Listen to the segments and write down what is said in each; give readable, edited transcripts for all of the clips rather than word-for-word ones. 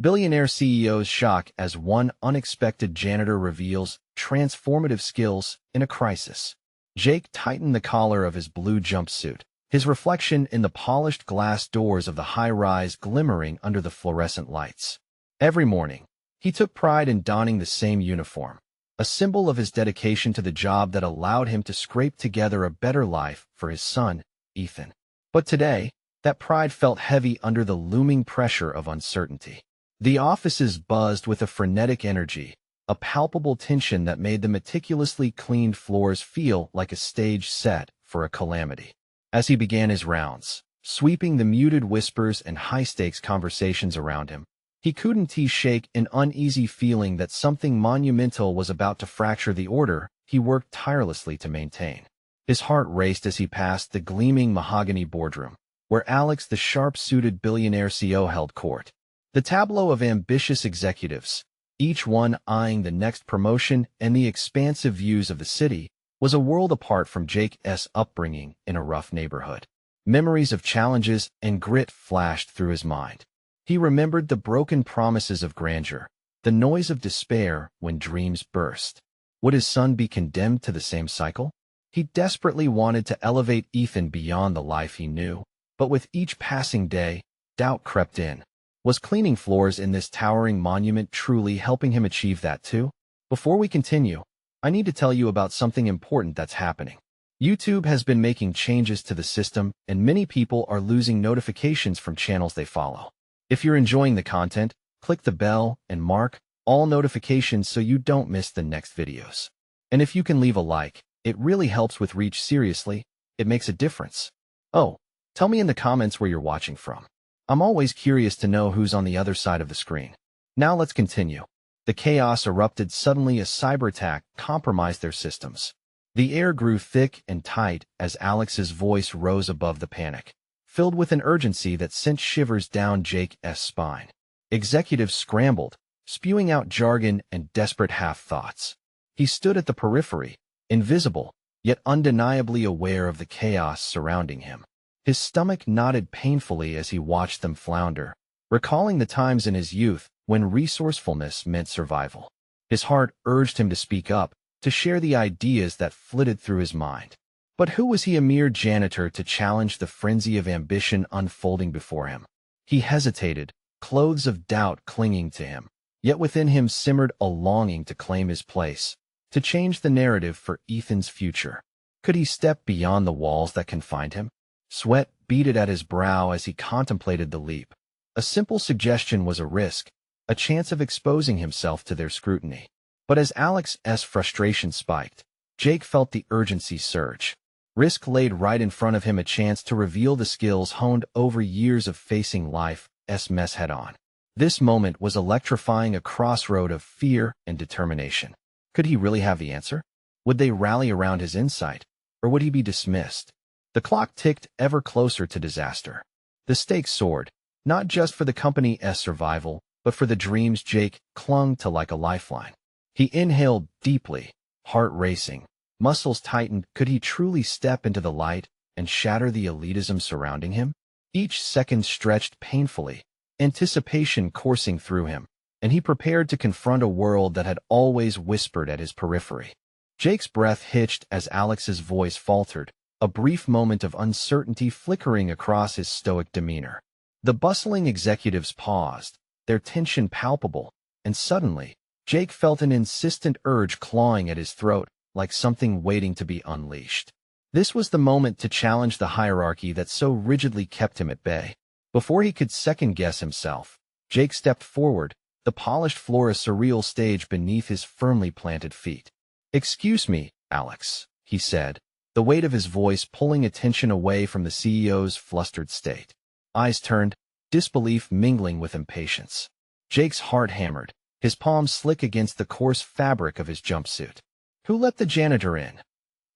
Billionaire CEO's shock as one unexpected janitor reveals transformative skills in a crisis. Jake tightened the collar of his blue jumpsuit, his reflection in the polished glass doors of the high-rise glimmering under the fluorescent lights. Every morning, he took pride in donning the same uniform, a symbol of his dedication to the job that allowed him to scrape together a better life for his son, Ethan. But today, that pride felt heavy under the looming pressure of uncertainty. The offices buzzed with a frenetic energy, a palpable tension that made the meticulously cleaned floors feel like a stage set for a calamity. As he began his rounds, sweeping the muted whispers and high-stakes conversations around him, he couldn't shake an uneasy feeling that something monumental was about to fracture the order he worked tirelessly to maintain. His heart raced as he passed the gleaming mahogany boardroom, where Alex, the sharp-suited billionaire CEO, held court. The tableau of ambitious executives, each one eyeing the next promotion and the expansive views of the city, was a world apart from Jake's upbringing in a rough neighborhood. Memories of challenges and grit flashed through his mind. He remembered the broken promises of grandeur, the noise of despair when dreams burst. Would his son be condemned to the same cycle? He desperately wanted to elevate Ethan beyond the life he knew, but with each passing day, doubt crept in. Was cleaning floors in this towering monument truly helping him achieve that too? Before we continue, I need to tell you about something important that's happening. YouTube has been making changes to the system, and many people are losing notifications from channels they follow. If you're enjoying the content, click the bell and mark all notifications so you don't miss the next videos. And if you can leave a like, it really helps with reach. Seriously, it makes a difference. Oh, tell me in the comments where you're watching from. I'm always curious to know who's on the other side of the screen. Now let's continue. The chaos erupted suddenly. A cyber attack compromised their systems. The air grew thick and tight as Alex's voice rose above the panic, filled with an urgency that sent shivers down Jake's spine. Executives scrambled, spewing out jargon and desperate half-thoughts. He stood at the periphery, invisible, yet undeniably aware of the chaos surrounding him. His stomach knotted painfully as he watched them flounder, recalling the times in his youth when resourcefulness meant survival. His heart urged him to speak up, to share the ideas that flitted through his mind. But who was he, a mere janitor, to challenge the frenzy of ambition unfolding before him? He hesitated, clothes of doubt clinging to him, yet within him simmered a longing to claim his place, to change the narrative for Ethan's future. Could he step beyond the walls that confined him? Sweat beaded at his brow as he contemplated the leap. A simple suggestion was a risk, a chance of exposing himself to their scrutiny. But as Alex's frustration spiked, Jake felt the urgency surge. Risk laid right in front of him, a chance to reveal the skills honed over years of facing life's mess head-on. This moment was electrifying, a crossroad of fear and determination. Could he really have the answer? Would they rally around his insight, or would he be dismissed? The clock ticked ever closer to disaster. The stakes soared, not just for the company's survival, but for the dreams Jake clung to like a lifeline. He inhaled deeply, heart racing, muscles tightened. Could he truly step into the light and shatter the elitism surrounding him? Each second stretched painfully, anticipation coursing through him, and he prepared to confront a world that had always whispered at his periphery. Jake's breath hitched as Alex's voice faltered, a brief moment of uncertainty flickering across his stoic demeanor. The bustling executives paused, their tension palpable, and suddenly, Jake felt an insistent urge clawing at his throat, like something waiting to be unleashed. This was the moment to challenge the hierarchy that so rigidly kept him at bay. Before he could second-guess himself, Jake stepped forward, the polished floor a surreal stage beneath his firmly planted feet. "Excuse me, Alex," he said, the weight of his voice pulling attention away from the CEO's flustered state. Eyes turned, disbelief mingling with impatience. Jake's heart hammered, his palms slick against the coarse fabric of his jumpsuit. "Who let the janitor in?"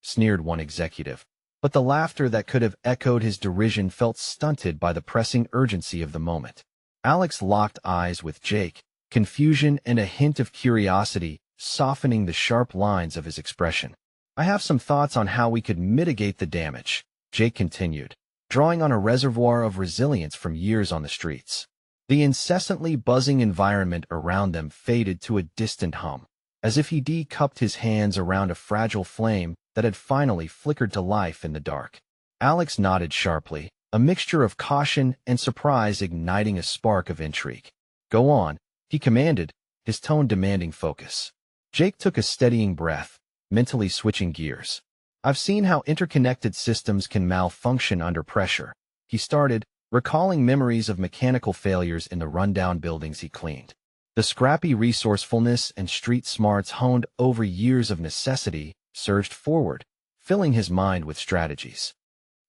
sneered one executive, but the laughter that could have echoed his derision felt stunted by the pressing urgency of the moment. Alex locked eyes with Jake, confusion and a hint of curiosity softening the sharp lines of his expression. "I have some thoughts on how we could mitigate the damage," Jake continued, drawing on a reservoir of resilience from years on the streets. The incessantly buzzing environment around them faded to a distant hum, as if he cupped his hands around a fragile flame that had finally flickered to life in the dark. Alex nodded sharply, a mixture of caution and surprise igniting a spark of intrigue. "Go on," he commanded, his tone demanding focus. Jake took a steadying breath, mentally switching gears. "I've seen how interconnected systems can malfunction under pressure," he started, recalling memories of mechanical failures in the rundown buildings he cleaned. The scrappy resourcefulness and street smarts honed over years of necessity surged forward, filling his mind with strategies.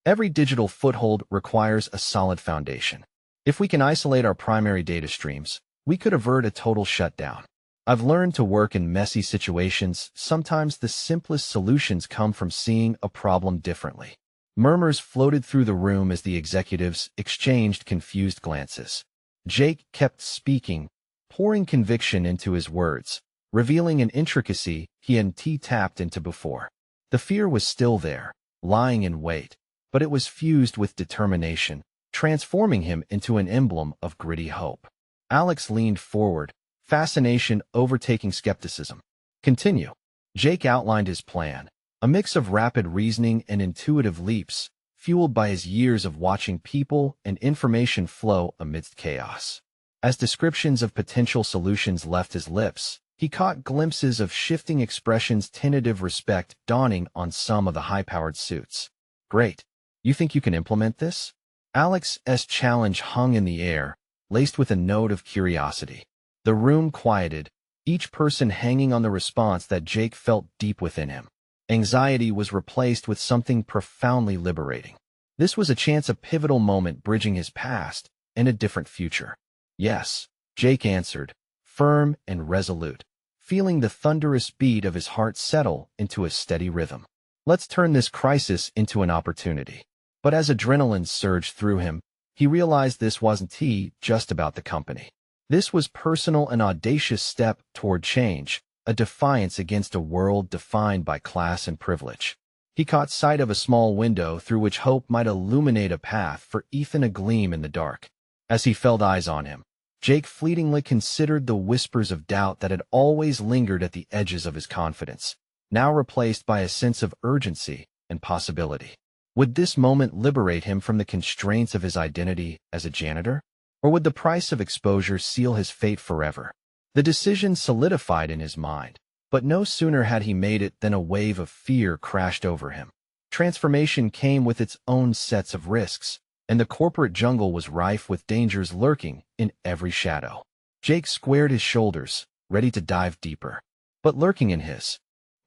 Every digital foothold requires a solid foundation. If we can isolate our primary data streams, we could avert a total shutdown. I've learned to work in messy situations. Sometimes the simplest solutions come from seeing a problem differently. Murmurs floated through the room as the executives exchanged confused glances. Jake kept speaking, pouring conviction into his words, revealing an intricacy he hadn't tapped into before. The fear was still there, lying in wait, but it was fused with determination, transforming him into an emblem of gritty hope. Alex leaned forward, fascination overtaking skepticism. "Continue." Jake outlined his plan, a mix of rapid reasoning and intuitive leaps, fueled by his years of watching people and information flow amidst chaos. As descriptions of potential solutions left his lips, he caught glimpses of shifting expressions, tentative respect dawning on some of the high-powered suits. "Great. You think you can implement this?" Alex's challenge hung in the air, laced with a note of curiosity. The room quieted, each person hanging on the response that Jake felt deep within him. Anxiety was replaced with something profoundly liberating. This was a chance, a pivotal moment bridging his past and a different future. "Yes," Jake answered, firm and resolute, feeling the thunderous beat of his heart settle into a steady rhythm. "Let's turn this crisis into an opportunity." But as adrenaline surged through him, he realized this wasn't just about the company. This was personal, an audacious step toward change, a defiance against a world defined by class and privilege. He caught sight of a small window through which hope might illuminate a path for Ethan, a gleam in the dark. As he felt eyes on him, Jake fleetingly considered the whispers of doubt that had always lingered at the edges of his confidence, now replaced by a sense of urgency and possibility. Would this moment liberate him from the constraints of his identity as a janitor? Or would the price of exposure seal his fate forever? The decision solidified in his mind, but no sooner had he made it than a wave of fear crashed over him. Transformation came with its own sets of risks, and the corporate jungle was rife with dangers lurking in every shadow. Jake squared his shoulders, ready to dive deeper. But lurking in his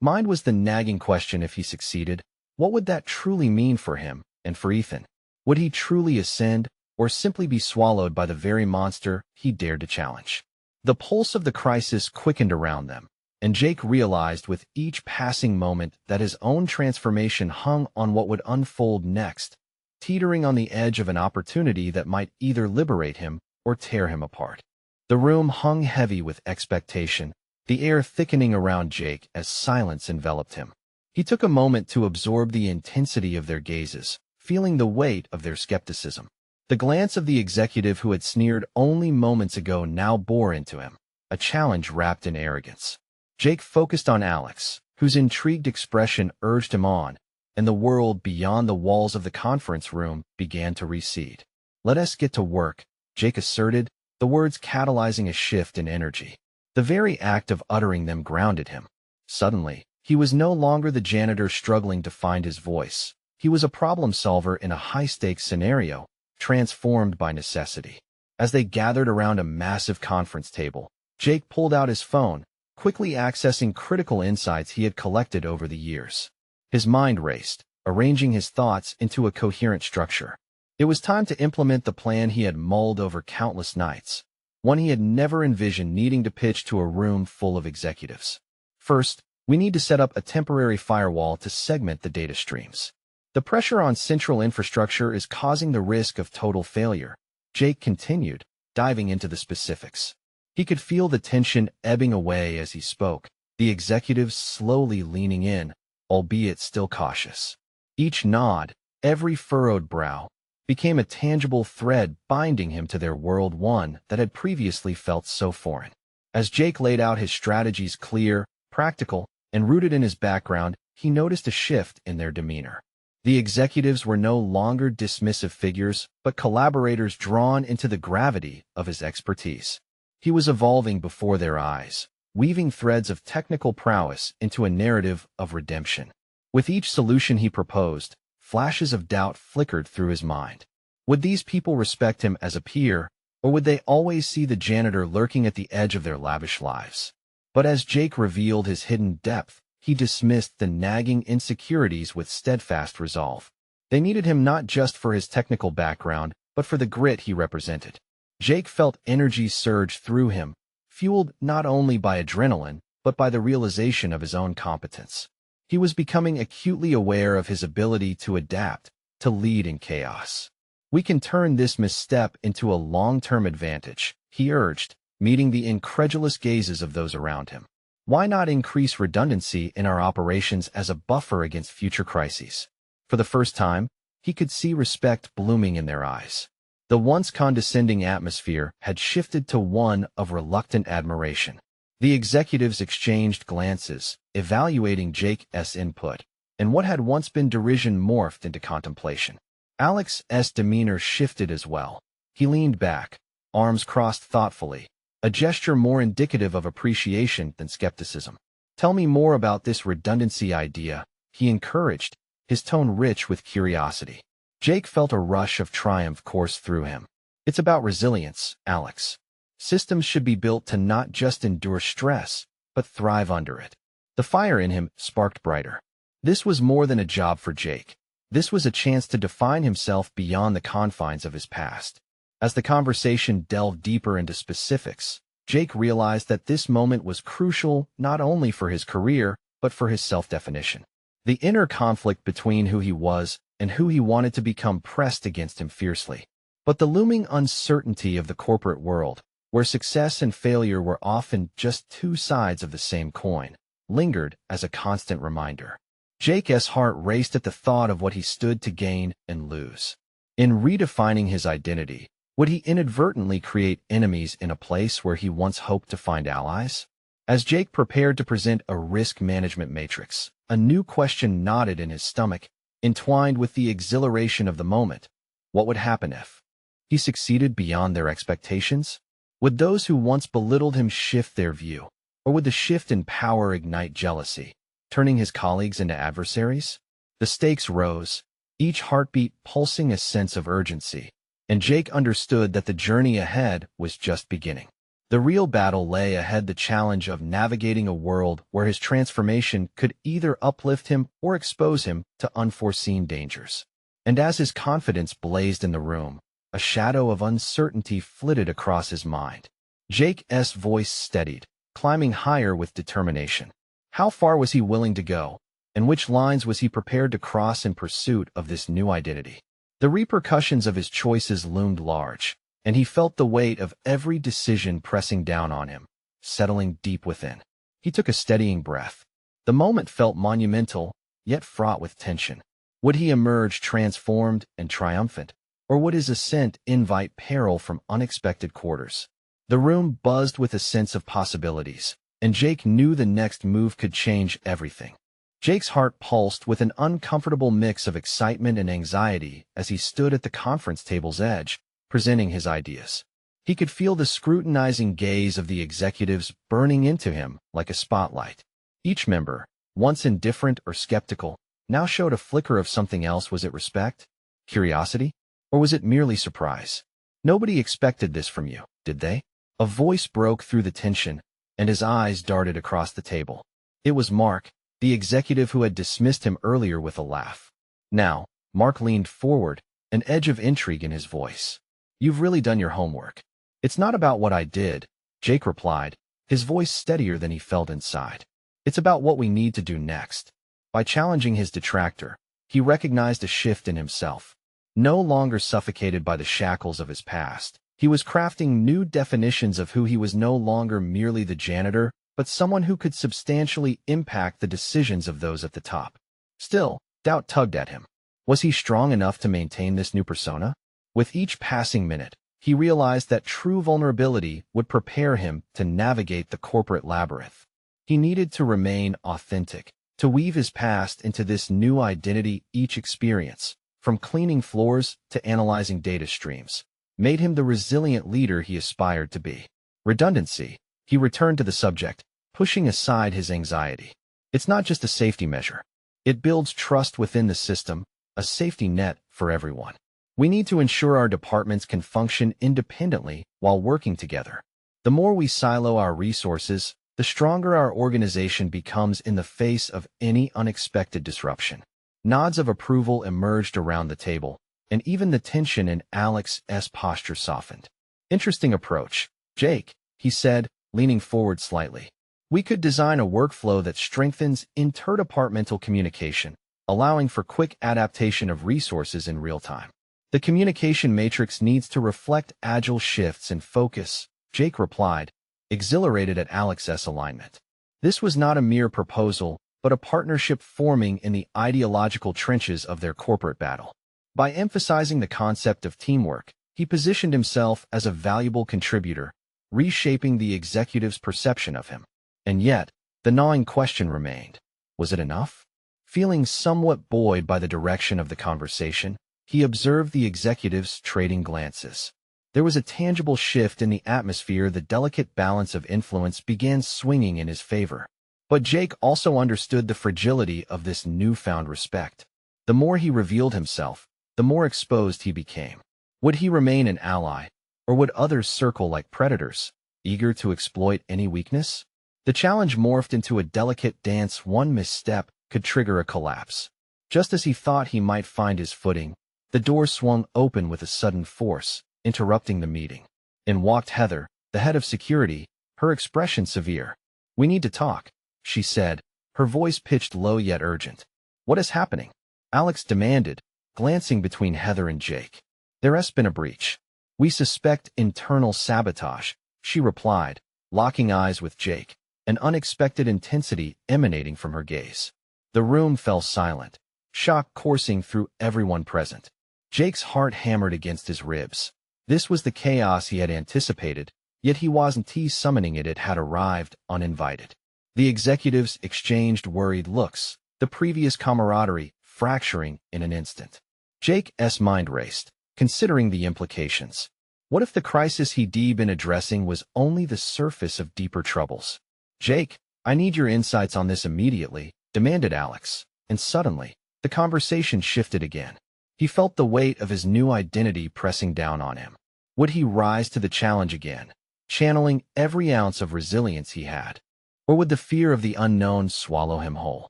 mind was the nagging question: if he succeeded, what would that truly mean for him and for Ethan? Would he truly ascend, or simply be swallowed by the very monster he dared to challenge? The pulse of the crisis quickened around them, and Jake realized with each passing moment that his own transformation hung on what would unfold next, teetering on the edge of an opportunity that might either liberate him or tear him apart. The room hung heavy with expectation, the air thickening around Jake as silence enveloped him. He took a moment to absorb the intensity of their gazes, feeling the weight of their skepticism. The glance of the executive who had sneered only moments ago now bore into him, a challenge wrapped in arrogance. Jake focused on Alex, whose intrigued expression urged him on, and the world beyond the walls of the conference room began to recede. "Let us get to work," Jake asserted, the words catalyzing a shift in energy. The very act of uttering them grounded him. Suddenly, he was no longer the janitor struggling to find his voice. He was a problem solver in a high-stakes scenario, transformed by necessity. As they gathered around a massive conference table, Jake pulled out his phone, quickly accessing critical insights he had collected over the years. His mind raced, arranging his thoughts into a coherent structure. It was time to implement the plan he had mulled over countless nights, one he had never envisioned needing to pitch to a room full of executives. "First, we need to set up a temporary firewall to segment the data streams. The pressure on central infrastructure is causing the risk of total failure," Jake continued, diving into the specifics. He could feel the tension ebbing away as he spoke, the executives slowly leaning in, albeit still cautious. Each nod, every furrowed brow, became a tangible thread binding him to their world, one that had previously felt so foreign. As Jake laid out his strategies clear, practical, and rooted in his background, he noticed a shift in their demeanor. The executives were no longer dismissive figures, but collaborators drawn into the gravity of his expertise. He was evolving before their eyes, weaving threads of technical prowess into a narrative of redemption. With each solution he proposed, flashes of doubt flickered through his mind. Would these people respect him as a peer, or would they always see the janitor lurking at the edge of their lavish lives? But as Jake revealed his hidden depth, he dismissed the nagging insecurities with steadfast resolve. They needed him not just for his technical background, but for the grit he represented. Jake felt energy surge through him, fueled not only by adrenaline, but by the realization of his own competence. He was becoming acutely aware of his ability to adapt, to lead in chaos. "We can turn this misstep into a long-term advantage," he urged, meeting the incredulous gazes of those around him. "Why not increase redundancy in our operations as a buffer against future crises?" For the first time, he could see respect blooming in their eyes. The once condescending atmosphere had shifted to one of reluctant admiration. The executives exchanged glances, evaluating Jake's input, and what had once been derision morphed into contemplation. Alex's demeanor shifted as well. He leaned back, arms crossed thoughtfully, a gesture more indicative of appreciation than skepticism. "Tell me more about this redundancy idea," he encouraged, his tone rich with curiosity. Jake felt a rush of triumph course through him. "It's about resilience, Alex. Systems should be built to not just endure stress, but thrive under it." The fire in him sparked brighter. This was more than a job for Jake. This was a chance to define himself beyond the confines of his past. As the conversation delved deeper into specifics, Jake realized that this moment was crucial not only for his career, but for his self-definition. The inner conflict between who he was and who he wanted to become pressed against him fiercely. But the looming uncertainty of the corporate world, where success and failure were often just two sides of the same coin, lingered as a constant reminder. Jake's heart raced at the thought of what he stood to gain and lose. In redefining his identity, would he inadvertently create enemies in a place where he once hoped to find allies? As Jake prepared to present a risk management matrix, a new question knotted in his stomach, entwined with the exhilaration of the moment. What would happen if he succeeded beyond their expectations? Would those who once belittled him shift their view? Or would the shift in power ignite jealousy, turning his colleagues into adversaries? The stakes rose, each heartbeat pulsing a sense of urgency, and Jake understood that the journey ahead was just beginning. The real battle lay ahead, the challenge of navigating a world where his transformation could either uplift him or expose him to unforeseen dangers. And as his confidence blazed in the room, a shadow of uncertainty flitted across his mind. Jake's voice steadied, climbing higher with determination. How far was he willing to go, and which lines was he prepared to cross in pursuit of this new identity? The repercussions of his choices loomed large, and he felt the weight of every decision pressing down on him, settling deep within. He took a steadying breath. The moment felt monumental, yet fraught with tension. Would he emerge transformed and triumphant, or would his ascent invite peril from unexpected quarters? The room buzzed with a sense of possibilities, and Jake knew the next move could change everything. Jake's heart pulsed with an uncomfortable mix of excitement and anxiety as he stood at the conference table's edge, presenting his ideas. He could feel the scrutinizing gaze of the executives burning into him like a spotlight. Each member, once indifferent or skeptical, now showed a flicker of something else. Was it respect? Curiosity? Or was it merely surprise? "Nobody expected this from you, did they?" A voice broke through the tension, and his eyes darted across the table. It was Mark, the executive who had dismissed him earlier, with a laugh. Now, Mark leaned forward, an edge of intrigue in his voice. "You've really done your homework." "It's not about what I did," Jake replied, his voice steadier than he felt inside. "It's about what we need to do next." By challenging his detractor, he recognized a shift in himself. No longer suffocated by the shackles of his past, he was crafting new definitions of who he was, no longer merely the janitor, but someone who could substantially impact the decisions of those at the top. Still, doubt tugged at him. Was he strong enough to maintain this new persona? With each passing minute, he realized that true vulnerability would prepare him to navigate the corporate labyrinth. He needed to remain authentic, to weave his past into this new identity. Each experience, from cleaning floors to analyzing data streams, made him the resilient leader he aspired to be. Redundancy. He returned to the subject, pushing aside his anxiety. It's not just a safety measure. It builds trust within the system, a safety net for everyone. We need to ensure our departments can function independently while working together. The more we silo our resources, the stronger our organization becomes in the face of any unexpected disruption. Nods of approval emerged around the table, and even the tension in Alex's posture softened. Interesting approach, Jake, he said, leaning forward slightly. We could design a workflow that strengthens interdepartmental communication, allowing for quick adaptation of resources in real time. The communication matrix needs to reflect agile shifts in focus, Jake replied, exhilarated at Alex's alignment. This was not a mere proposal, but a partnership forming in the ideological trenches of their corporate battle. By emphasizing the concept of teamwork, he positioned himself as a valuable contributor, reshaping the executive's perception of him. And yet, the gnawing question remained. Was it enough? Feeling somewhat buoyed by the direction of the conversation, he observed the executive's trading glances. There was a tangible shift in the atmosphere. The delicate balance of influence began swinging in his favor. But Jake also understood the fragility of this newfound respect. The more he revealed himself, the more exposed he became. Would he remain an ally, or would others circle like predators, eager to exploit any weakness? The challenge morphed into a delicate dance. One misstep could trigger a collapse. Just as he thought he might find his footing, the door swung open with a sudden force, interrupting the meeting. In walked Heather, the head of security, her expression severe. "We need to talk," she said, her voice pitched low yet urgent. "What is happening?" Alex demanded, glancing between Heather and Jake. "There has been a breach. We suspect internal sabotage," she replied, locking eyes with Jake, an unexpected intensity emanating from her gaze. The room fell silent, shock coursing through everyone present. Jake's heart hammered against his ribs. This was the chaos he had anticipated, yet he wasn't summoning it. It had arrived uninvited. The executives exchanged worried looks, the previous camaraderie fracturing in an instant. Jake's mind raced, considering the implications. What if the crisis he'd been addressing was only the surface of deeper troubles? "Jake, I need your insights on this immediately," demanded Alex, and suddenly, the conversation shifted again. He felt the weight of his new identity pressing down on him. Would he rise to the challenge again, channeling every ounce of resilience he had? Or would the fear of the unknown swallow him whole?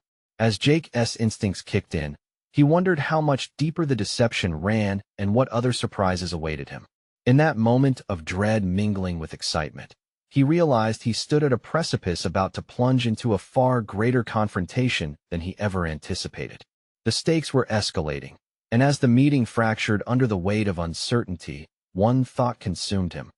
As Jake's instincts kicked in, he wondered how much deeper the deception ran and what other surprises awaited him. In that moment of dread mingling with excitement, he realized he stood at a precipice about to plunge into a far greater confrontation than he ever anticipated. The stakes were escalating, and as the meeting fractured under the weight of uncertainty, one thought consumed him.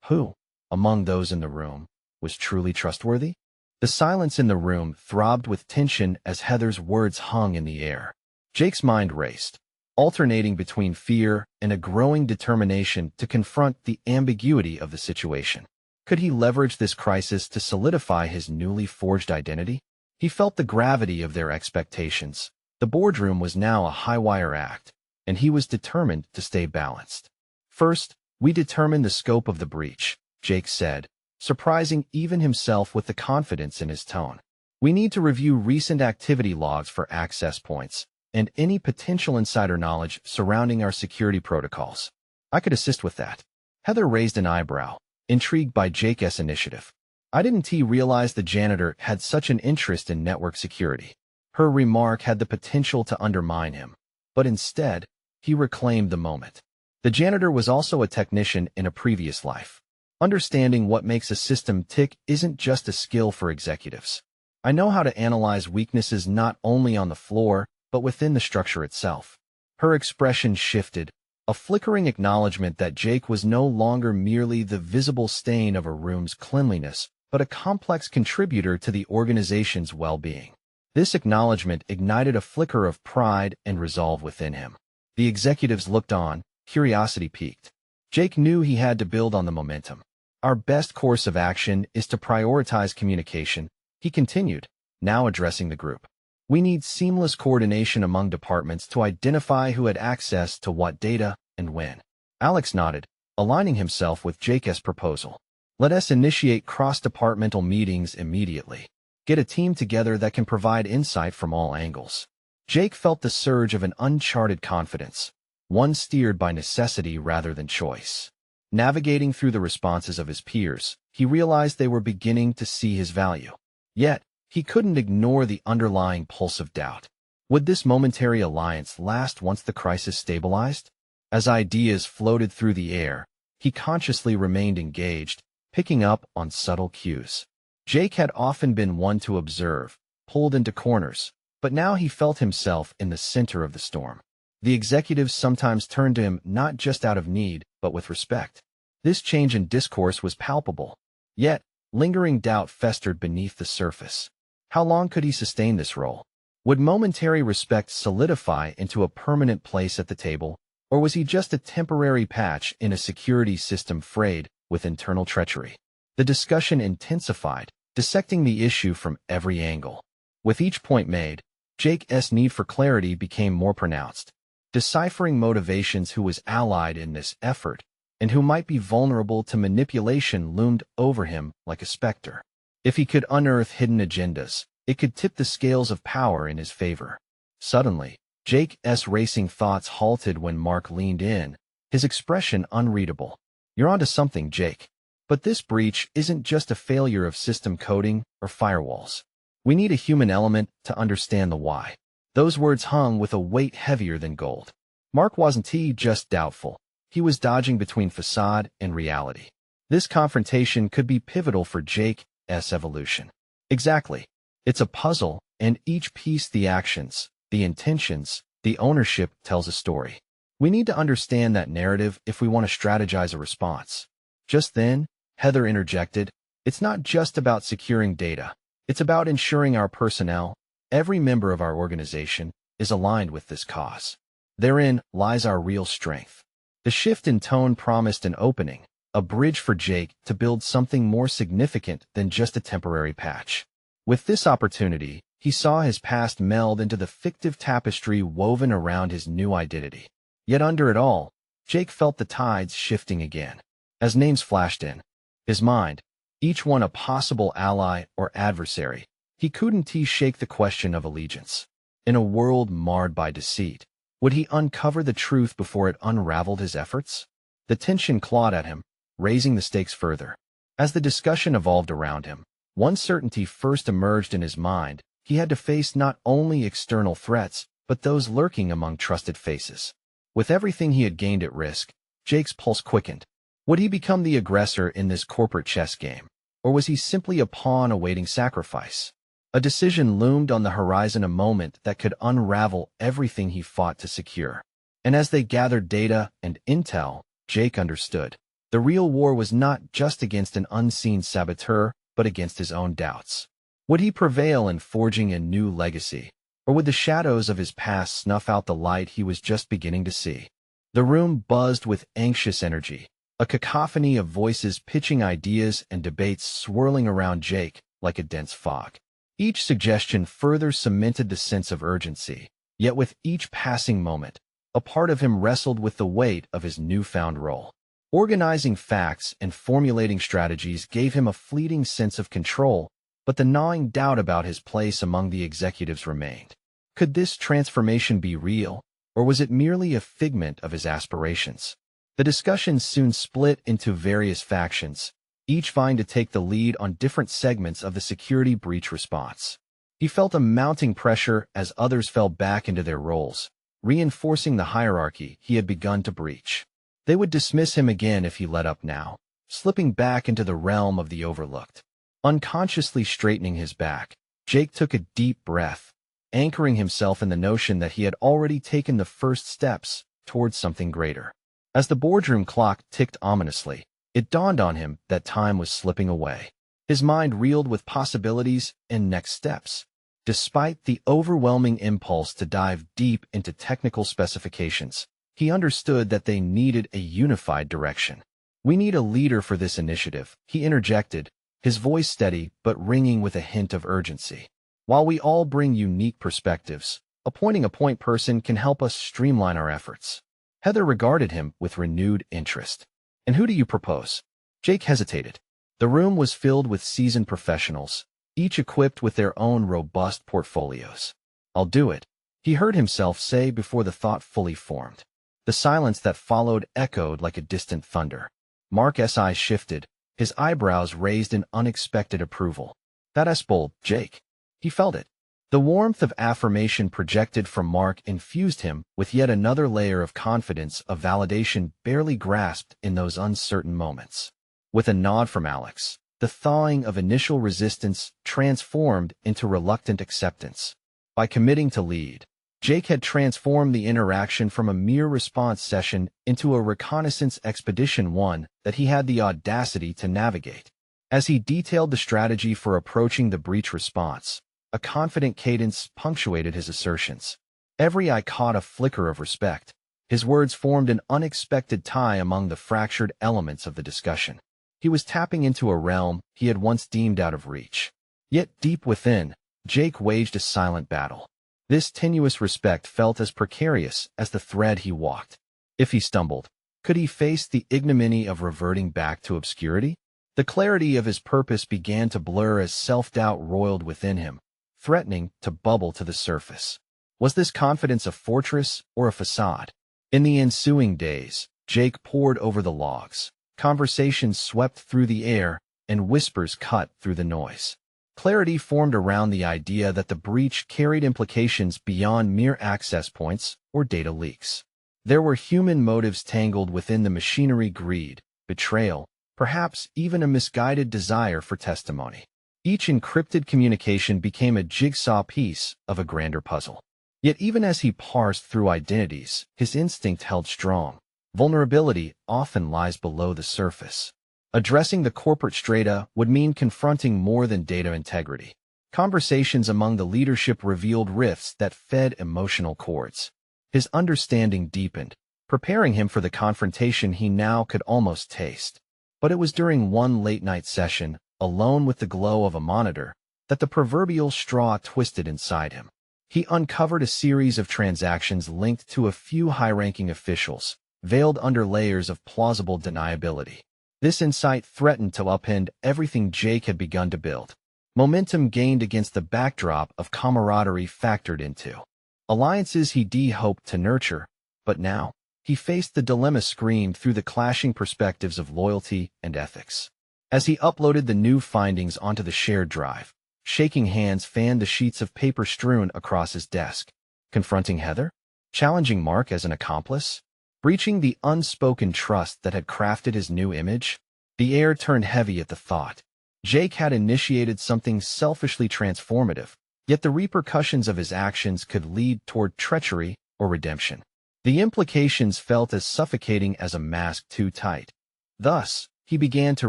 Who, among those in the room, was truly trustworthy? The silence in the room throbbed with tension as Heather's words hung in the air. Jake's mind raced, alternating between fear and a growing determination to confront the ambiguity of the situation. Could he leverage this crisis to solidify his newly forged identity? He felt the gravity of their expectations. The boardroom was now a high-wire act, and he was determined to stay balanced. "First, we determine the scope of the breach," Jake said, surprising even himself with the confidence in his tone. "We need to review recent activity logs for access points and any potential insider knowledge surrounding our security protocols." "I could assist with that." Heather raised an eyebrow, intrigued by Jake's initiative. "I didn't realize the janitor had such an interest in network security." Her remark had the potential to undermine him, but instead, he reclaimed the moment. The janitor was also a technician in a previous life. Understanding what makes a system tick isn't just a skill for executives. "I know how to analyze weaknesses not only on the floor, but within the structure itself." Her expression shifted, a flickering acknowledgement that Jake was no longer merely the visible stain of a room's cleanliness, but a complex contributor to the organization's well-being. This acknowledgement ignited a flicker of pride and resolve within him. The executives looked on, curiosity piqued. Jake knew he had to build on the momentum. Our best course of action is to prioritize communication, he continued, now addressing the group. We need seamless coordination among departments to identify who had access to what data and when. Alex nodded, aligning himself with Jake's proposal. Let us initiate cross-departmental meetings immediately. Get a team together that can provide insight from all angles. Jake felt the surge of an uncharted confidence, one steered by necessity rather than choice. Navigating through the responses of his peers, he realized they were beginning to see his value. Yet, he couldn't ignore the underlying pulse of doubt. Would this momentary alliance last once the crisis stabilized? As ideas floated through the air, he consciously remained engaged, picking up on subtle cues. Jake had often been one to observe, pulled into corners, but now he felt himself in the center of the storm. The executives sometimes turned to him not just out of need, but with respect. This change in discourse was palpable. Yet, lingering doubt festered beneath the surface. How long could he sustain this role? Would momentary respect solidify into a permanent place at the table, or was he just a temporary patch in a security system frayed with internal treachery? The discussion intensified, dissecting the issue from every angle. With each point made, Jake's need for clarity became more pronounced. Deciphering motivations who was allied in this effort and who might be vulnerable to manipulation loomed over him like a specter. If he could unearth hidden agendas, it could tip the scales of power in his favor. Suddenly, Jake's racing thoughts halted when Mark leaned in, his expression unreadable. You're onto something, Jake. But this breach isn't just a failure of system coding or firewalls. We need a human element to understand the why. Those words hung with a weight heavier than gold. Mark wasn't just doubtful. He was dodging between facade and reality. This confrontation could be pivotal for Jake's evolution. Exactly. It's a puzzle, and each piece, the actions, the intentions, the ownership, tells a story. We need to understand that narrative if we want to strategize a response. Just then, Heather interjected, it's not just about securing data. It's about ensuring our personnel, every member of our organization, is aligned with this cause. Therein lies our real strength. The shift in tone promised an opening, a bridge for Jake to build something more significant than just a temporary patch. With this opportunity, he saw his past meld into the fictive tapestry woven around his new identity. Yet under it all, Jake felt the tides shifting again. As names flashed in his mind, each one a possible ally or adversary, he couldn't shake the question of allegiance. In a world marred by deceit, would he uncover the truth before it unraveled his efforts? The tension clawed at him, raising the stakes further. As the discussion evolved around him, one certainty first emerged in his mind. He had to face not only external threats, but those lurking among trusted faces. With everything he had gained at risk, Jake's pulse quickened. Would he become the aggressor in this corporate chess game, or was he simply a pawn awaiting sacrifice? A decision loomed on the horizon, a moment that could unravel everything he fought to secure. And as they gathered data and intel, Jake understood. The real war was not just against an unseen saboteur, but against his own doubts. Would he prevail in forging a new legacy, or would the shadows of his past snuff out the light he was just beginning to see? The room buzzed with anxious energy, a cacophony of voices pitching ideas and debates swirling around Jake like a dense fog. Each suggestion further cemented the sense of urgency, yet with each passing moment, a part of him wrestled with the weight of his newfound role. Organizing facts and formulating strategies gave him a fleeting sense of control, but the gnawing doubt about his place among the executives remained. Could this transformation be real, or was it merely a figment of his aspirations? The discussion soon split into various factions, each vying to take the lead on different segments of the security breach response. He felt a mounting pressure as others fell back into their roles, reinforcing the hierarchy he had begun to breach. They would dismiss him again if he let up now, slipping back into the realm of the overlooked. Unconsciously straightening his back, Jake took a deep breath, anchoring himself in the notion that he had already taken the first steps towards something greater. As the boardroom clock ticked ominously, it dawned on him that time was slipping away. His mind reeled with possibilities and next steps. Despite the overwhelming impulse to dive deep into technical specifications, he understood that they needed a unified direction. "We need a leader for this initiative," he interjected, his voice steady but ringing with a hint of urgency. "While we all bring unique perspectives, appointing a point person can help us streamline our efforts." Heather regarded him with renewed interest. "And who do you propose?" Jake hesitated. The room was filled with seasoned professionals, each equipped with their own robust portfolios. "I'll do it," he heard himself say before the thought fully formed. The silence that followed echoed like a distant thunder. Mark's eyes shifted, his eyebrows raised in unexpected approval. "That's bold, Jake." He felt it. The warmth of affirmation projected from Mark infused him with yet another layer of confidence, a validation barely grasped in those uncertain moments. With a nod from Alex, the thawing of initial resistance transformed into reluctant acceptance. By committing to lead, Jake had transformed the interaction from a mere response session into a reconnaissance expedition, one that he had the audacity to navigate. As he detailed the strategy for approaching the breach response, a confident cadence punctuated his assertions. Every eye caught a flicker of respect. His words formed an unexpected tie among the fractured elements of the discussion. He was tapping into a realm he had once deemed out of reach. Yet deep within, Jake waged a silent battle. This tenuous respect felt as precarious as the thread he walked. If he stumbled, could he face the ignominy of reverting back to obscurity? The clarity of his purpose began to blur as self-doubt roiled within him, threatening to bubble to the surface. Was this confidence a fortress or a facade? In the ensuing days, Jake pored over the logs. Conversations swept through the air, and whispers cut through the noise. Clarity formed around the idea that the breach carried implications beyond mere access points or data leaks. There were human motives tangled within the machinery: greed, betrayal, perhaps even a misguided desire for testimony. Each encrypted communication became a jigsaw piece of a grander puzzle. Yet even as he parsed through identities, his instinct held strong. Vulnerability often lies below the surface. Addressing the corporate strata would mean confronting more than data integrity. Conversations among the leadership revealed rifts that fed emotional chords. His understanding deepened, preparing him for the confrontation he now could almost taste. But it was during one late-night session, alone with the glow of a monitor, that the proverbial straw twisted inside him. He uncovered a series of transactions linked to a few high-ranking officials, veiled under layers of plausible deniability. This insight threatened to upend everything Jake had begun to build. Momentum gained against the backdrop of camaraderie factored into alliances he'd hoped to nurture, but now he faced the dilemma screamed through the clashing perspectives of loyalty and ethics. As he uploaded the new findings onto the shared drive, shaking hands fanned the sheets of paper strewn across his desk. Confronting Heather? Challenging Mark as an accomplice? Breaching the unspoken trust that had crafted his new image? The air turned heavy at the thought. Jake had initiated something selfishly transformative, yet the repercussions of his actions could lead toward treachery or redemption. The implications felt as suffocating as a mask too tight. Thus, he began to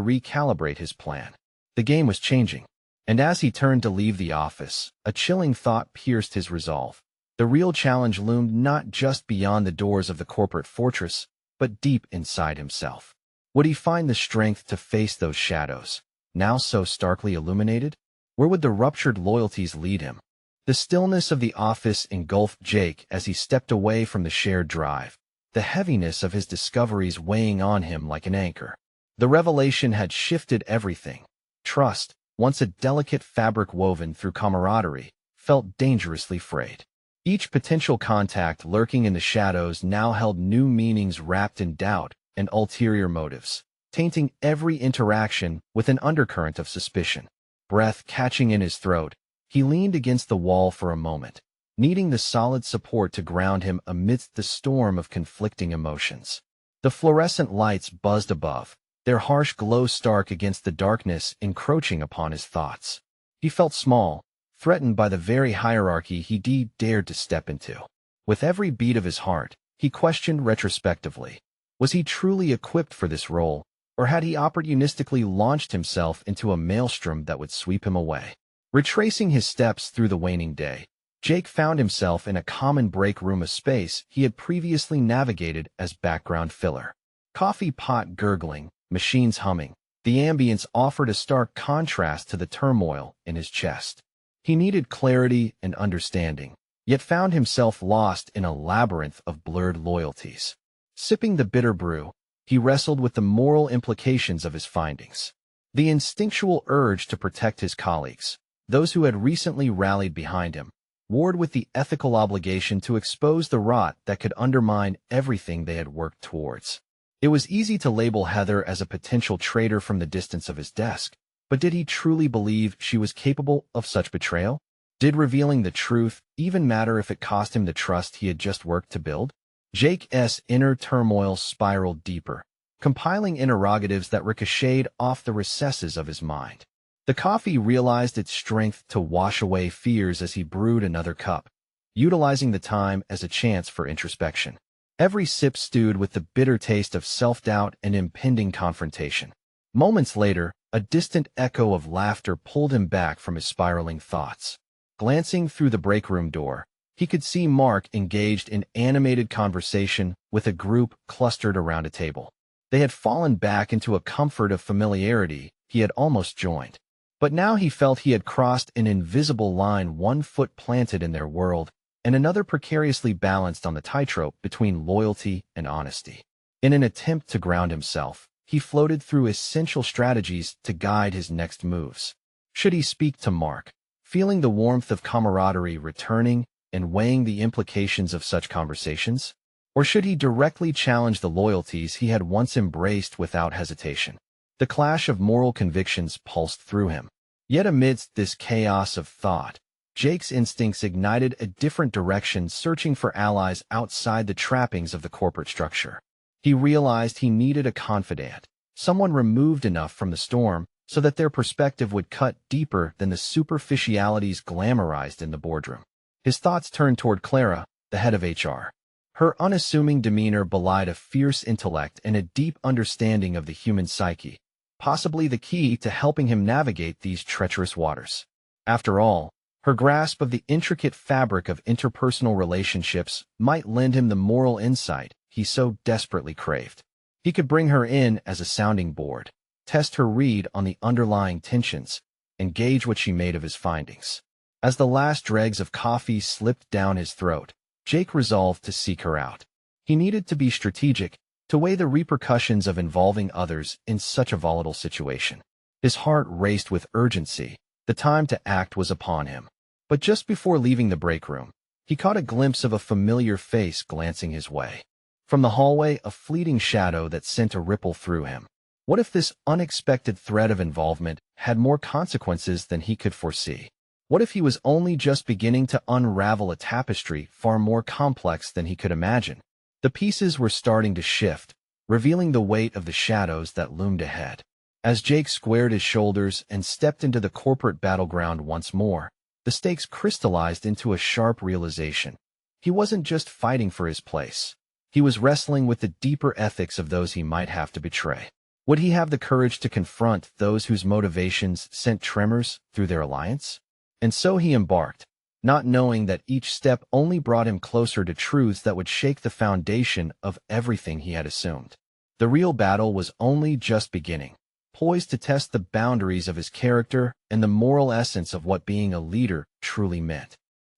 recalibrate his plan. The game was changing, and as he turned to leave the office, a chilling thought pierced his resolve. The real challenge loomed not just beyond the doors of the corporate fortress, but deep inside himself. Would he find the strength to face those shadows, now so starkly illuminated? Where would the ruptured loyalties lead him? The stillness of the office engulfed Jake as he stepped away from the shared drive, the heaviness of his discoveries weighing on him like an anchor. The revelation had shifted everything. Trust, once a delicate fabric woven through camaraderie, felt dangerously frayed. Each potential contact lurking in the shadows now held new meanings wrapped in doubt and ulterior motives, tainting every interaction with an undercurrent of suspicion. Breath catching in his throat, he leaned against the wall for a moment, needing the solid support to ground him amidst the storm of conflicting emotions. The fluorescent lights buzzed above, their harsh glow stark against the darkness encroaching upon his thoughts. He felt small, threatened by the very hierarchy he'd dared to step into. With every beat of his heart, he questioned retrospectively. Was he truly equipped for this role, or had he opportunistically launched himself into a maelstrom that would sweep him away? Retracing his steps through the waning day, Jake found himself in a common break room, a space he had previously navigated as background filler. Coffee pot gurgling, machines humming, the ambience offered a stark contrast to the turmoil in his chest. He needed clarity and understanding, yet found himself lost in a labyrinth of blurred loyalties. Sipping the bitter brew, he wrestled with the moral implications of his findings. The instinctual urge to protect his colleagues, those who had recently rallied behind him, warred with the ethical obligation to expose the rot that could undermine everything they had worked towards. It was easy to label Heather as a potential traitor from the distance of his desk, but did he truly believe she was capable of such betrayal? Did revealing the truth even matter if it cost him the trust he had just worked to build? Jake's inner turmoil spiraled deeper, compiling interrogatives that ricocheted off the recesses of his mind. The coffee realized its strength to wash away fears as he brewed another cup, utilizing the time as a chance for introspection. Every sip stewed with the bitter taste of self-doubt and impending confrontation. Moments later, a distant echo of laughter pulled him back from his spiraling thoughts. Glancing through the break room door, he could see Mark engaged in animated conversation with a group clustered around a table. They had fallen back into a comfort of familiarity he had almost joined. But now he felt he had crossed an invisible line, one foot planted in their world, and another precariously balanced on the tightrope between loyalty and honesty. In an attempt to ground himself, he floated through essential strategies to guide his next moves. Should he speak to Mark, feeling the warmth of camaraderie returning and weighing the implications of such conversations? Or should he directly challenge the loyalties he had once embraced without hesitation? The clash of moral convictions pulsed through him. Yet amidst this chaos of thought, Jake's instincts ignited a different direction, searching for allies outside the trappings of the corporate structure. He realized he needed a confidant, someone removed enough from the storm so that their perspective would cut deeper than the superficialities glamorized in the boardroom. His thoughts turned toward Clara, the head of HR. Her unassuming demeanor belied a fierce intellect and a deep understanding of the human psyche, possibly the key to helping him navigate these treacherous waters. After all, her grasp of the intricate fabric of interpersonal relationships might lend him the moral insight he so desperately craved. He could bring her in as a sounding board, test her read on the underlying tensions, and gauge what she made of his findings. As the last dregs of coffee slipped down his throat, Jake resolved to seek her out. He needed to be strategic, to weigh the repercussions of involving others in such a volatile situation. His heart raced with urgency. The time to act was upon him. But just before leaving the break room, he caught a glimpse of a familiar face glancing his way. From the hallway, a fleeting shadow that sent a ripple through him. What if this unexpected thread of involvement had more consequences than he could foresee? What if he was only just beginning to unravel a tapestry far more complex than he could imagine? The pieces were starting to shift, revealing the weight of the shadows that loomed ahead. As Jake squared his shoulders and stepped into the corporate battleground once more, the stakes crystallized into a sharp realization. He wasn't just fighting for his place. He was wrestling with the deeper ethics of those he might have to betray. Would he have the courage to confront those whose motivations sent tremors through their alliance? And so he embarked, not knowing that each step only brought him closer to truths that would shake the foundation of everything he had assumed. The real battle was only just beginning, poised to test the boundaries of his character and the moral essence of what being a leader truly meant.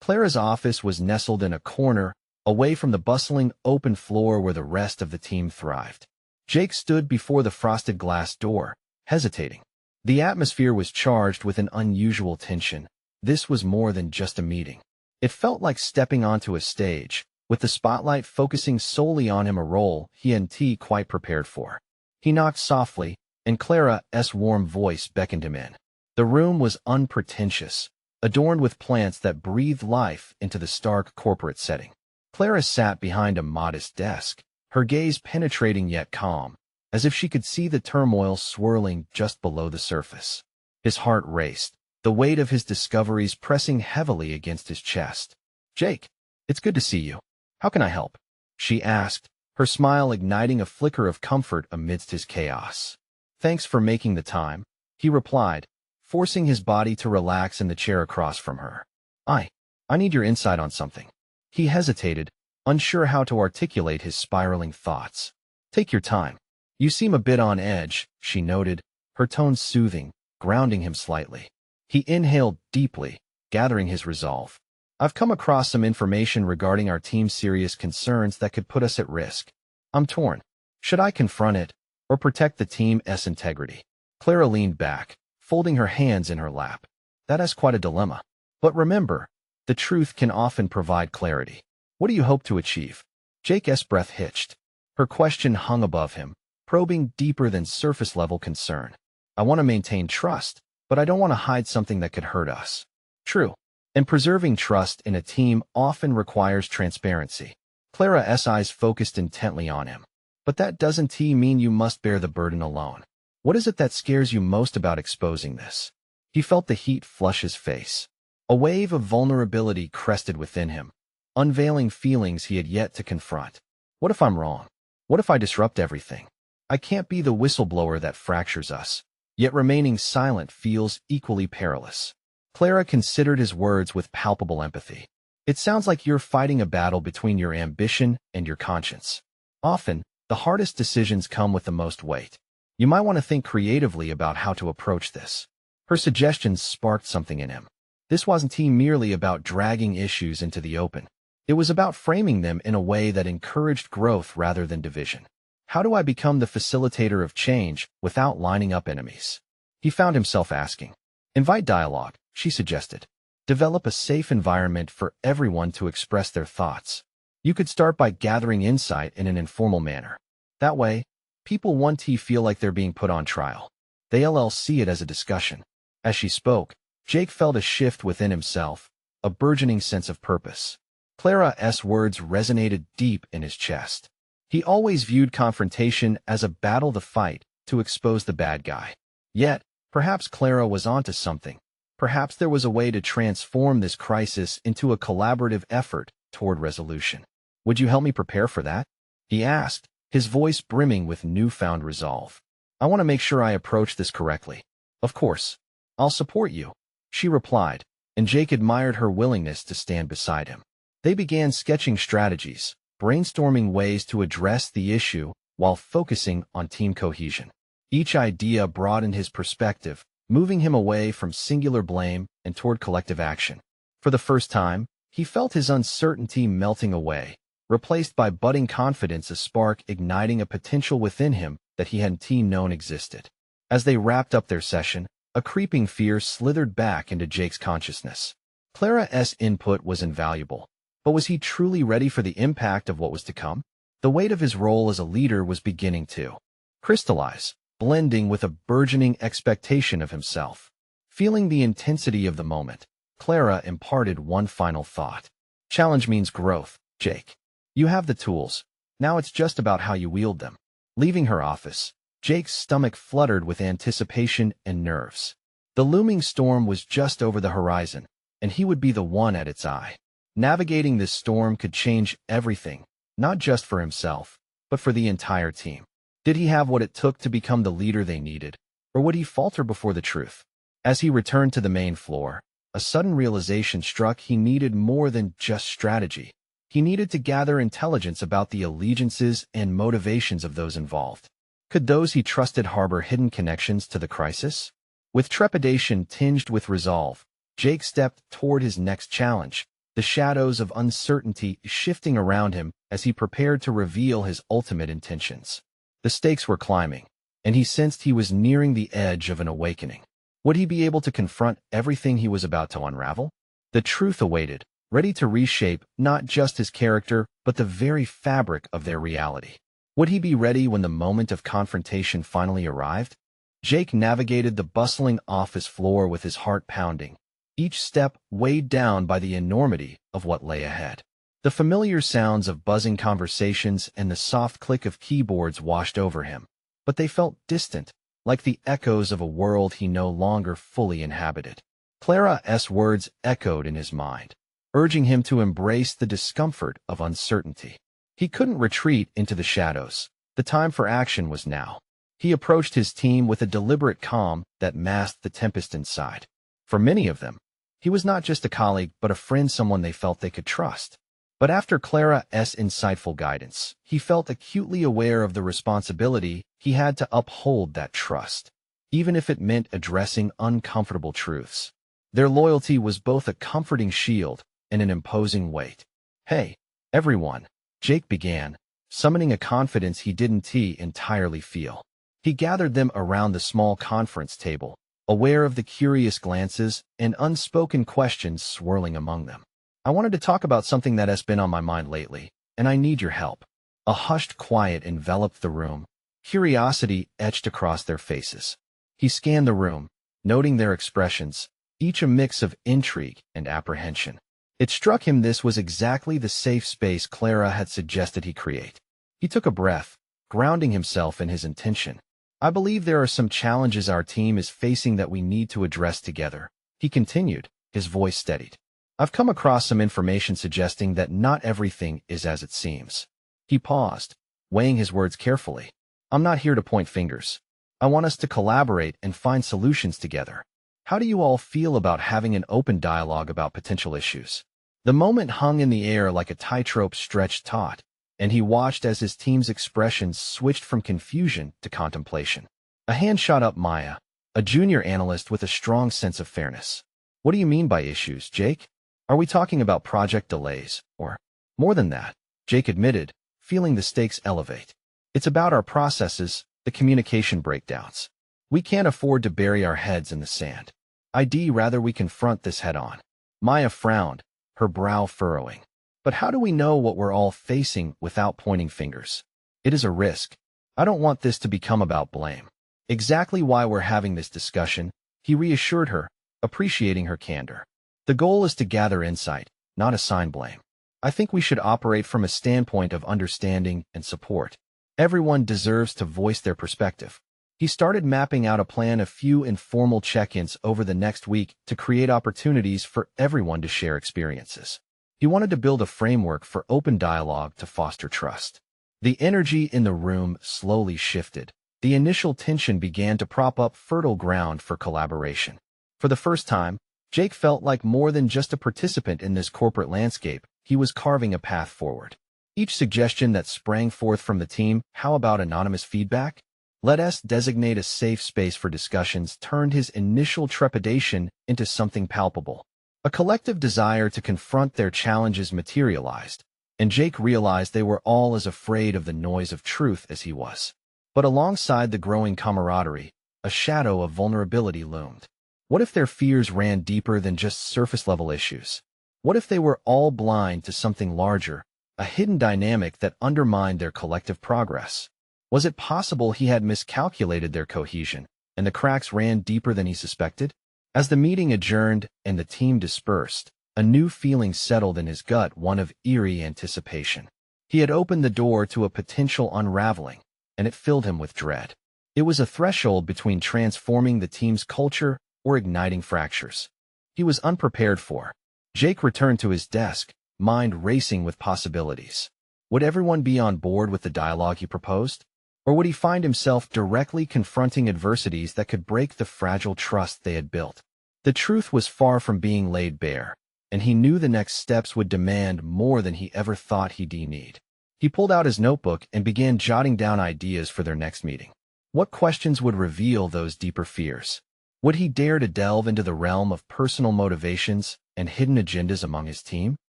Clara's office was nestled in a corner, away from the bustling open floor where the rest of the team thrived. Jake stood before the frosted glass door, hesitating. The atmosphere was charged with an unusual tension. This was more than just a meeting. It felt like stepping onto a stage, with the spotlight focusing solely on him, a role he hadn't quite prepared for. He knocked softly, and Clara's warm voice beckoned him in. The room was unpretentious, adorned with plants that breathed life into the stark corporate setting. Clara sat behind a modest desk, her gaze penetrating yet calm, as if she could see the turmoil swirling just below the surface. His heart raced, the weight of his discoveries pressing heavily against his chest. "Jake, it's good to see you. How can I help?" she asked, her smile igniting a flicker of comfort amidst his chaos. "Thanks for making the time," he replied, forcing his body to relax in the chair across from her. I need your insight on something. He hesitated, unsure how to articulate his spiraling thoughts. Take your time. You seem a bit on edge, she noted, her tone soothing, grounding him slightly. He inhaled deeply, gathering his resolve. I've come across some information regarding our team's serious concerns that could put us at risk. I'm torn. Should I confront it, or protect the team's integrity? Clara leaned back, folding her hands in her lap. That is quite a dilemma. But remember, the truth can often provide clarity. What do you hope to achieve? Jake's breath hitched. Her question hung above him, probing deeper than surface-level concern. I want to maintain trust, but I don't want to hide something that could hurt us. True. And preserving trust in a team often requires transparency. Clara's eyes focused intently on him. But that doesn't mean you must bear the burden alone. What is it that scares you most about exposing this? He felt the heat flush his face. A wave of vulnerability crested within him, unveiling feelings he had yet to confront. What if I'm wrong? What if I disrupt everything? I can't be the whistleblower that fractures us. Yet remaining silent feels equally perilous. Clara considered his words with palpable empathy. It sounds like you're fighting a battle between your ambition and your conscience. Often, the hardest decisions come with the most weight. You might want to think creatively about how to approach this. Her suggestions sparked something in him. This wasn't merely about dragging issues into the open. It was about framing them in a way that encouraged growth rather than division. How do I become the facilitator of change without lining up enemies? He found himself asking. Invite dialogue, she suggested. Develop a safe environment for everyone to express their thoughts. You could start by gathering insight in an informal manner. That way, people won't feel like they're being put on trial. They'll see it as a discussion. As she spoke, Jake felt a shift within himself, a burgeoning sense of purpose. Clara's words resonated deep in his chest. He always viewed confrontation as a battle to fight, to expose the bad guy. Yet, perhaps Clara was onto something. Perhaps there was a way to transform this crisis into a collaborative effort toward resolution. Would you help me prepare for that? He asked, his voice brimming with newfound resolve. I want to make sure I approach this correctly. Of course. I'll support you, she replied, and Jake admired her willingness to stand beside him. They began sketching strategies, brainstorming ways to address the issue while focusing on team cohesion. Each idea broadened his perspective, moving him away from singular blame and toward collective action. For the first time, he felt his uncertainty melting away, replaced by budding confidence, a spark igniting a potential within him that he hadn't known existed. As they wrapped up their session, a creeping fear slithered back into Jake's consciousness. Clara's input was invaluable, but was he truly ready for the impact of what was to come? The weight of his role as a leader was beginning to crystallize, blending with a burgeoning expectation of himself. Feeling the intensity of the moment, Clara imparted one final thought. Challenge means growth, Jake. You have the tools. Now it's just about how you wield them. Leaving her office, Jake's stomach fluttered with anticipation and nerves. The looming storm was just over the horizon, and he would be the one at its eye. Navigating this storm could change everything, not just for himself, but for the entire team. Did he have what it took to become the leader they needed, or would he falter before the truth? As he returned to the main floor, a sudden realization struck: he needed more than just strategy. He needed to gather intelligence about the allegiances and motivations of those involved. Could those he trusted harbor hidden connections to the crisis? With trepidation tinged with resolve, Jake stepped toward his next challenge, the shadows of uncertainty shifting around him as he prepared to reveal his ultimate intentions. The stakes were climbing, and he sensed he was nearing the edge of an awakening. Would he be able to confront everything he was about to unravel? The truth awaited, ready to reshape not just his character, but the very fabric of their reality. Would he be ready when the moment of confrontation finally arrived? Jake navigated the bustling office floor with his heart pounding, each step weighed down by the enormity of what lay ahead. The familiar sounds of buzzing conversations and the soft click of keyboards washed over him, but they felt distant, like the echoes of a world he no longer fully inhabited. Clara's words echoed in his mind, urging him to embrace the discomfort of uncertainty. He couldn't retreat into the shadows. The time for action was now. He approached his team with a deliberate calm that masked the tempest inside. For many of them, he was not just a colleague but a friend, someone they felt they could trust. But after Clara's insightful guidance, he felt acutely aware of the responsibility he had to uphold that trust, even if it meant addressing uncomfortable truths. Their loyalty was both a comforting shield and an imposing weight. "Hey, everyone," Jake began, summoning a confidence he didn't entirely feel. He gathered them around the small conference table, aware of the curious glances and unspoken questions swirling among them. "I wanted to talk about something that has been on my mind lately, and I need your help." A hushed quiet enveloped the room, curiosity etched across their faces. He scanned the room, noting their expressions, each a mix of intrigue and apprehension. It struck him this was exactly the safe space Clara had suggested he create. He took a breath, grounding himself in his intention. "I believe there are some challenges our team is facing that we need to address together," he continued, his voice steadied. "I've come across some information suggesting that not everything is as it seems." He paused, weighing his words carefully. "I'm not here to point fingers. I want us to collaborate and find solutions together. How do you all feel about having an open dialogue about potential issues?" The moment hung in the air like a tightrope stretched taut, and he watched as his team's expressions switched from confusion to contemplation. A hand shot up. Maya, a junior analyst with a strong sense of fairness. "What do you mean by issues, Jake? Are we talking about project delays, or more than that?" Jake admitted, feeling the stakes elevate. "It's about our processes, the communication breakdowns. We can't afford to bury our heads in the sand. I'd rather we confront this head-on." Maya frowned, her brow furrowing. "But how do we know what we're all facing without pointing fingers? It is a risk. I don't want this to become about blame." "Exactly why we're having this discussion," he reassured her, appreciating her candor. "The goal is to gather insight, not assign blame. I think we should operate from a standpoint of understanding and support. Everyone deserves to voice their perspective." He started mapping out a plan, a few informal check-ins over the next week to create opportunities for everyone to share experiences. He wanted to build a framework for open dialogue to foster trust. The energy in the room slowly shifted. The initial tension began to prop up fertile ground for collaboration. For the first time, Jake felt like more than just a participant in this corporate landscape. He was carving a path forward. Each suggestion that sprang forth from the team, "How about anonymous feedback? Let us designate a safe space for discussions," turned his initial trepidation into something palpable. A collective desire to confront their challenges materialized, and Jake realized they were all as afraid of the noise of truth as he was. But alongside the growing camaraderie, a shadow of vulnerability loomed. What if their fears ran deeper than just surface-level issues? What if they were all blind to something larger, a hidden dynamic that undermined their collective progress? Was it possible he had miscalculated their cohesion, and the cracks ran deeper than he suspected? As the meeting adjourned and the team dispersed, a new feeling settled in his gut, one of eerie anticipation. He had opened the door to a potential unraveling, and it filled him with dread. It was a threshold between transforming the team's culture or igniting fractures. He was unprepared for. Jake returned to his desk, mind racing with possibilities. Would everyone be on board with the dialogue he proposed? Or would he find himself directly confronting adversities that could break the fragile trust they had built? The truth was far from being laid bare, and he knew the next steps would demand more than he ever thought he'd need. He pulled out his notebook and began jotting down ideas for their next meeting. What questions would reveal those deeper fears? Would he dare to delve into the realm of personal motivations and hidden agendas among his team?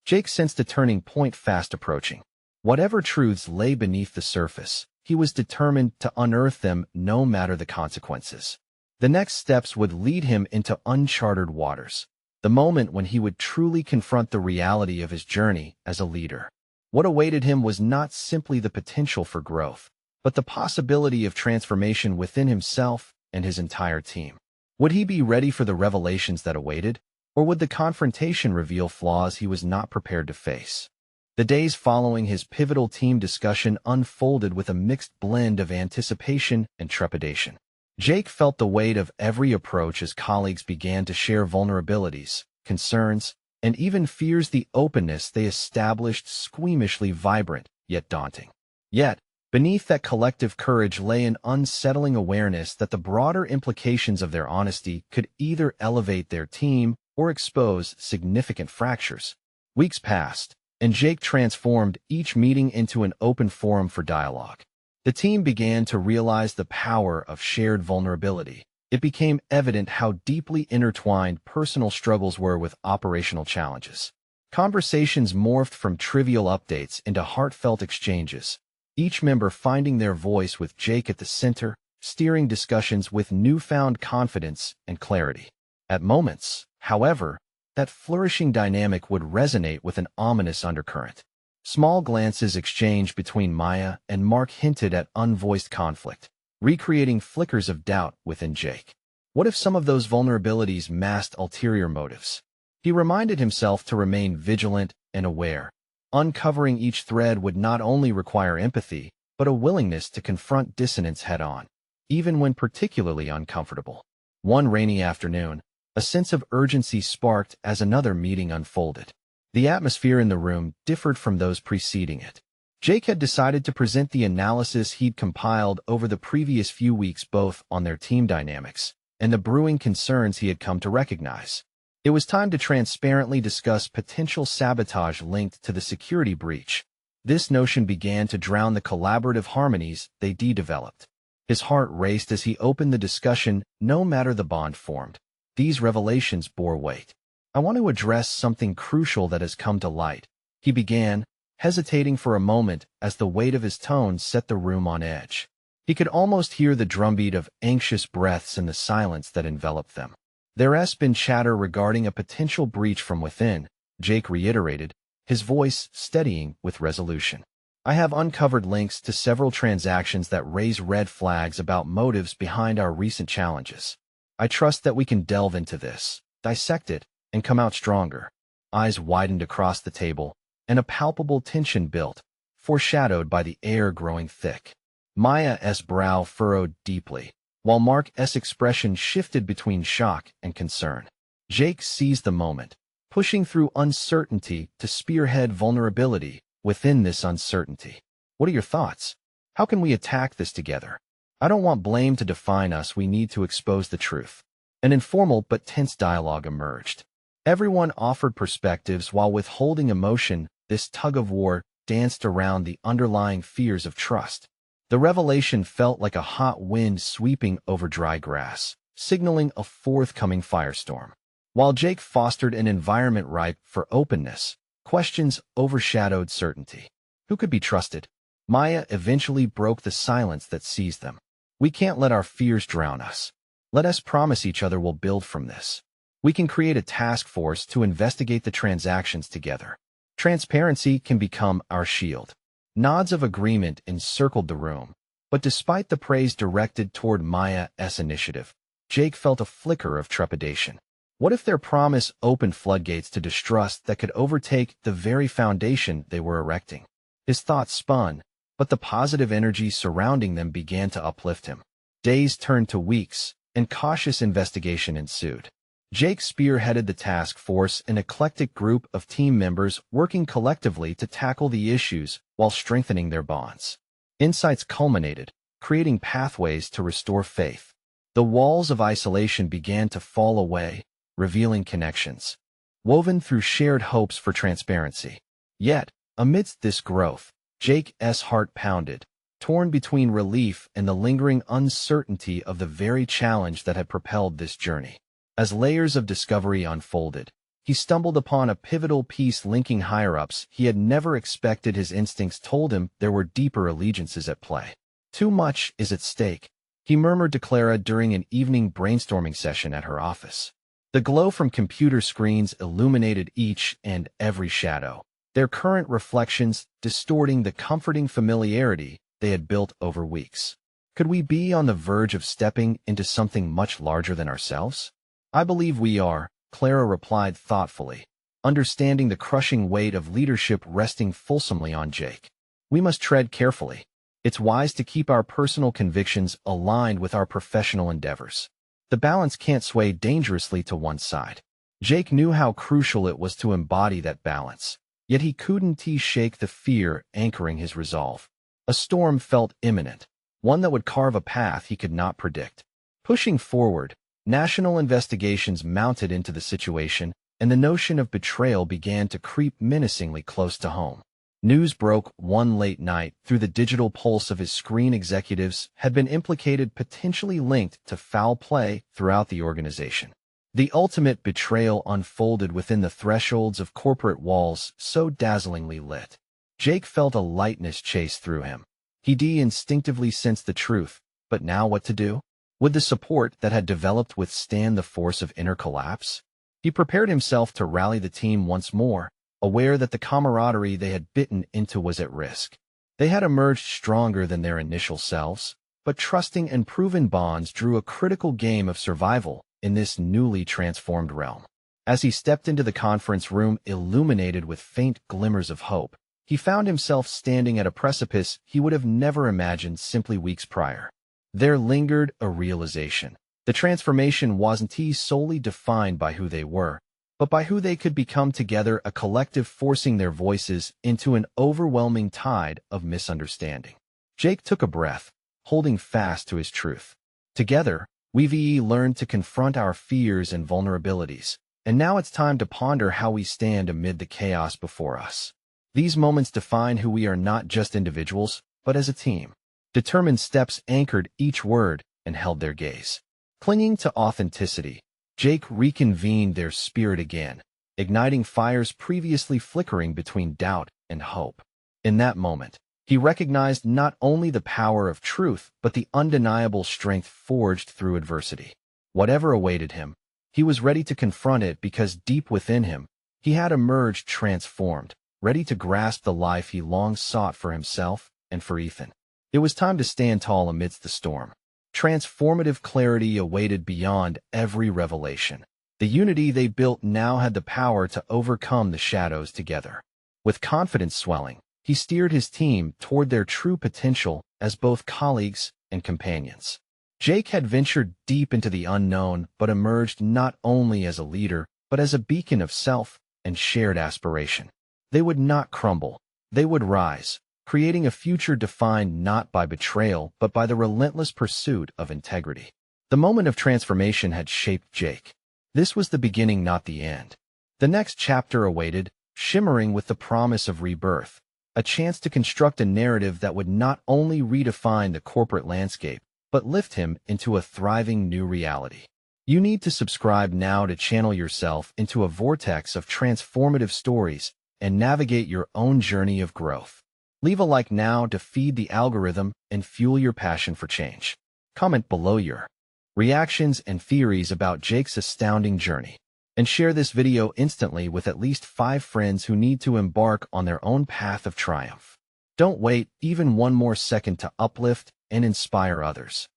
Jake sensed a turning point fast approaching. Whatever truths lay beneath the surface, he was determined to unearth them no matter the consequences. The next steps would lead him into uncharted waters, the moment when he would truly confront the reality of his journey as a leader. What awaited him was not simply the potential for growth, but the possibility of transformation within himself and his entire team. Would he be ready for the revelations that awaited, or would the confrontation reveal flaws he was not prepared to face? The days following his pivotal team discussion unfolded with a mixed blend of anticipation and trepidation. Jake felt the weight of every approach as colleagues began to share vulnerabilities, concerns, and even fears. The openness they established squeamishly vibrant, yet daunting. Yet, Beneath that collective courage lay an unsettling awareness that the broader implications of their honesty could either elevate their team or expose significant fractures. Weeks passed, and Jake transformed each meeting into an open forum for dialogue. The team began to realize the power of shared vulnerability. It became evident how deeply intertwined personal struggles were with operational challenges. Conversations morphed from trivial updates into heartfelt exchanges, each member finding their voice with Jake at the center, steering discussions with newfound confidence and clarity. At moments, however, that flourishing dynamic would resonate with an ominous undercurrent. Small glances exchanged between Maya and Mark hinted at unvoiced conflict, recreating flickers of doubt within Jake. What if some of those vulnerabilities masked ulterior motives? He reminded himself to remain vigilant and aware. Uncovering each thread would not only require empathy, but a willingness to confront dissonance head-on, even when particularly uncomfortable. One rainy afternoon, a sense of urgency sparked as another meeting unfolded. The atmosphere in the room differed from those preceding it. Jake had decided to present the analysis he'd compiled over the previous few weeks both on their team dynamics and the brewing concerns he had come to recognize. It was time to transparently discuss potential sabotage linked to the security breach. This notion began to drown the collaborative harmonies they'd developed. His heart raced as he opened the discussion, no matter the bond formed. These revelations bore weight. I want to address something crucial that has come to light, he began, hesitating for a moment as the weight of his tone set the room on edge. He could almost hear the drumbeat of anxious breaths in the silence that enveloped them. There's been chatter regarding a potential breach from within, Jake reiterated, his voice steadying with resolution. I have uncovered links to several transactions that raise red flags about motives behind our recent challenges. I trust that we can delve into this, dissect it, and come out stronger. Eyes widened across the table, and a palpable tension built, foreshadowed by the air growing thick. Maya's brow furrowed deeply, while Mark's expression shifted between shock and concern. Jake seized the moment, pushing through uncertainty to spearhead vulnerability within this uncertainty. What are your thoughts? How can we attack this together? I don't want blame to define us, we need to expose the truth. An informal but tense dialogue emerged. Everyone offered perspectives while withholding emotion. This tug-of-war danced around the underlying fears of trust. The revelation felt like a hot wind sweeping over dry grass, signaling a forthcoming firestorm. While Jake fostered an environment ripe for openness, questions overshadowed certainty. Who could be trusted? Maya eventually broke the silence that seized them. We can't let our fears drown us. Let us promise each other we'll build from this. We can create a task force to investigate the transactions together. Transparency can become our shield. Nods of agreement encircled the room, but despite the praise directed toward Maya's initiative, Jake felt a flicker of trepidation. What if their promise opened floodgates to distrust that could overtake the very foundation they were erecting? His thoughts spun, but the positive energy surrounding them began to uplift him. Days turned to weeks, and cautious investigation ensued. Jake spearheaded the task force, an eclectic group of team members working collectively to tackle the issues while strengthening their bonds. Insights culminated, creating pathways to restore faith. The walls of isolation began to fall away, revealing connections, woven through shared hopes for transparency. Yet, amidst this growth, Jake's heart pounded, torn between relief and the lingering uncertainty of the very challenge that had propelled this journey. As layers of discovery unfolded, he stumbled upon a pivotal piece linking higher-ups he had never expected. His instincts told him there were deeper allegiances at play. Too much is at stake, he murmured to Clara during an evening brainstorming session at her office. The glow from computer screens illuminated each and every shadow, their current reflections distorting the comforting familiarity they had built over weeks. Could we be on the verge of stepping into something much larger than ourselves? I believe we are, Clara replied thoughtfully, understanding the crushing weight of leadership resting fulsomely on Jake. We must tread carefully. It's wise to keep our personal convictions aligned with our professional endeavors. The balance can't sway dangerously to one side. Jake knew how crucial it was to embody that balance, yet he couldn't shake the fear anchoring his resolve. A storm felt imminent, one that would carve a path he could not predict. Pushing forward, national investigations mounted into the situation, and the notion of betrayal began to creep menacingly close to home. News broke one late night through the digital pulse of his screen executives had been implicated, potentially linked to foul play throughout the organization. The ultimate betrayal unfolded within the thresholds of corporate walls so dazzlingly lit. Jake felt a lightness chase through him. He instinctively sensed the truth, but now what to do? Would the support that had developed withstand the force of inner collapse? He prepared himself to rally the team once more, aware that the camaraderie they had bitten into was at risk. They had emerged stronger than their initial selves, but trusting and proven bonds drew a critical game of survival in this newly transformed realm. As he stepped into the conference room illuminated with faint glimmers of hope, he found himself standing at a precipice he would have never imagined simply weeks prior. There lingered a realization. The transformation wasn't solely defined by who they were, but by who they could become together, a collective forcing their voices into an overwhelming tide of misunderstanding. Jake took a breath, holding fast to his truth. Together, we've learned to confront our fears and vulnerabilities, and now it's time to ponder how we stand amid the chaos before us. These moments define who we are, not just individuals, but as a team. Determined steps anchored each word and held their gaze. Clinging to authenticity, Jake reconvened their spirit again, igniting fires previously flickering between doubt and hope. In that moment, he recognized not only the power of truth, but the undeniable strength forged through adversity. Whatever awaited him, he was ready to confront it because deep within him, he had emerged transformed, ready to grasp the life he long sought for himself and for Ethan. It was time to stand tall amidst the storm. Transformative clarity awaited beyond every revelation. The unity they built now had the power to overcome the shadows together. With confidence swelling, he steered his team toward their true potential as both colleagues and companions. Jake had ventured deep into the unknown, but emerged not only as a leader, but as a beacon of self and shared aspiration. They would not crumble. They would rise, creating a future defined not by betrayal, but by the relentless pursuit of integrity. The moment of transformation had shaped Jake. This was the beginning, not the end. The next chapter awaited, shimmering with the promise of rebirth, a chance to construct a narrative that would not only redefine the corporate landscape, but lift him into a thriving new reality. You need to subscribe now to channel yourself into a vortex of transformative stories and navigate your own journey of growth. Leave a like now to feed the algorithm and fuel your passion for change. Comment below your reactions and theories about Jake's astounding journey, and share this video instantly with at least 5 friends who need to embark on their own path of triumph. Don't wait even one more second to uplift and inspire others.